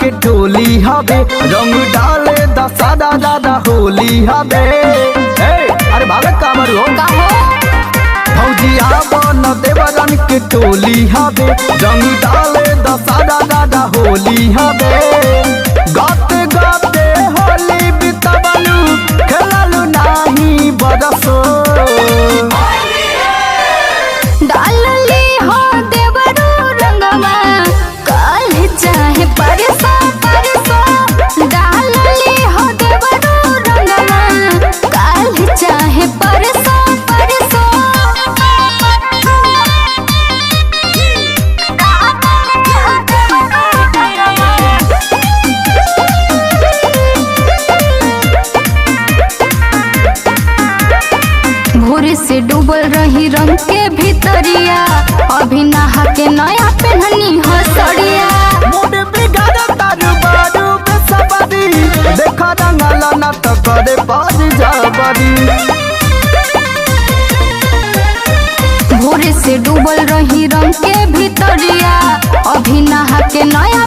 के टोली हवे, रंग डाले दसादा दादा होली हवे। अरे भागत कामर हो फौजी आवन देवरन के टोली हवे, रंग डाले दसादा दादा होली हवे। गाते गाते होली बितबलू खेललू नाही बरसो। डालली हो देवरू रंगवा काल चाहे परसो परसो। डालली हो देवरू रंगवा काल चाहे परसो परसो। भोरे से डूबल रही रंग के भीतरिया, अभी नहा के नया पहनी हसड़िया। मूड बिगाड़ तारू बारू बेसबरी, देखा रंगला न त करे बाज जाबरी। भोरे से डूबल रही रंग के भीतरिया, अभी नहा के नया